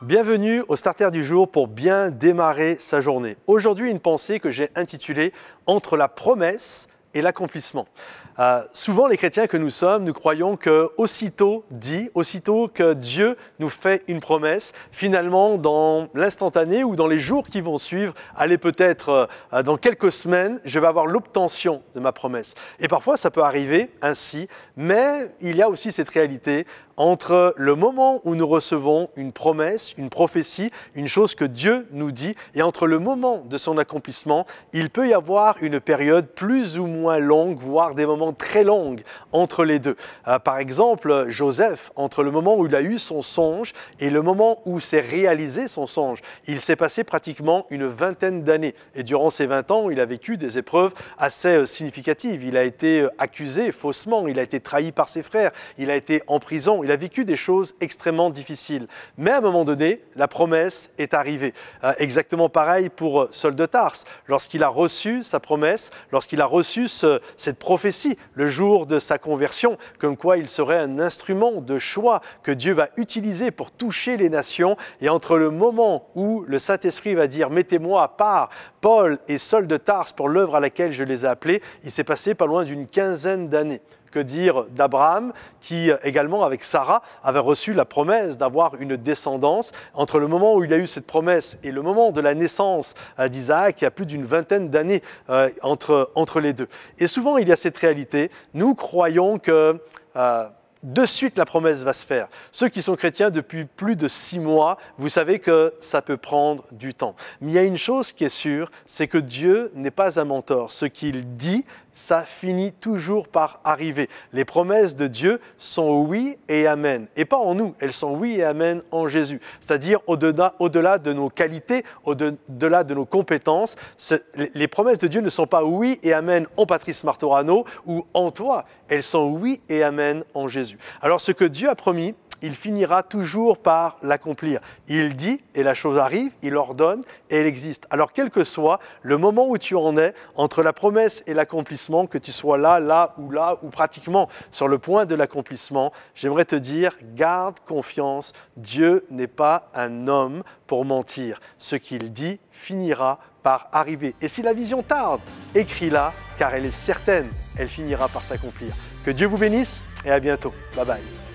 Bienvenue au Starter du jour pour bien démarrer sa journée. Aujourd'hui, une pensée que j'ai intitulée « Entre la promesse et l'accomplissement ». Souvent, les chrétiens que nous sommes, nous croyons que aussitôt que Dieu nous fait une promesse, finalement, dans l'instantané ou dans les jours qui vont suivre, allez peut-être dans quelques semaines, je vais avoir l'obtention de ma promesse. Et parfois, ça peut arriver ainsi, mais il y a aussi cette réalité entre le moment où nous recevons une promesse, une prophétie, une chose que Dieu nous dit, et entre le moment de son accomplissement, il peut y avoir une période plus ou moins longue, voire des moments très longs entre les deux. Par exemple, Joseph, entre le moment où il a eu son songe et le moment où s'est réalisé son songe, il s'est passé pratiquement une vingtaine d'années. Et durant ces 20 ans, il a vécu des épreuves assez significatives. Il a été accusé faussement, il a été trahi par ses frères, il a été en prison, il a vécu des choses extrêmement difficiles. Mais à un moment donné, la promesse est arrivée. Exactement pareil pour Saul de Tarse. Lorsqu'il a reçu sa promesse, lorsqu'il a reçu cette prophétie, le jour de sa conversion, comme quoi il serait un instrument de choix que Dieu va utiliser pour toucher les nations, et entre le moment où le Saint-Esprit va dire « Mettez-moi à part Paul et Saul de Tarse pour l'œuvre à laquelle je les ai appelés », il s'est passé pas loin d'une quinzaine d'années. Que dire d'Abraham qui également avec Sarah avait reçu la promesse d'avoir une descendance. Entre le moment où il a eu cette promesse et le moment de la naissance d'Isaac, il y a plus d'une vingtaine d'années entre les deux. Et souvent il y a cette réalité, nous croyons que de suite la promesse va se faire. Ceux qui sont chrétiens depuis plus de 6 mois, vous savez que ça peut prendre du temps. Mais il y a une chose qui est sûre, c'est que Dieu n'est pas un menteur. Ce qu'il dit, ça finit toujours par arriver. Les promesses de Dieu sont oui et amen. Et pas en nous, elles sont oui et amen en Jésus. C'est-à-dire au-delà de nos qualités, au-delà de nos compétences, les promesses de Dieu ne sont pas oui et amen en Patrice Martorano ou en toi. Elles sont oui et amen en Jésus. Alors ce que Dieu a promis, il finira toujours par l'accomplir. Il dit et la chose arrive, il ordonne et elle existe. Alors quel que soit le moment où tu en es, entre la promesse et l'accomplissement, que tu sois là ou pratiquement sur le point de l'accomplissement, j'aimerais te dire, garde confiance, Dieu n'est pas un homme pour mentir. Ce qu'il dit finira par arriver. Et si la vision tarde, écris-la car elle est certaine, elle finira par s'accomplir. Que Dieu vous bénisse et à bientôt. Bye bye.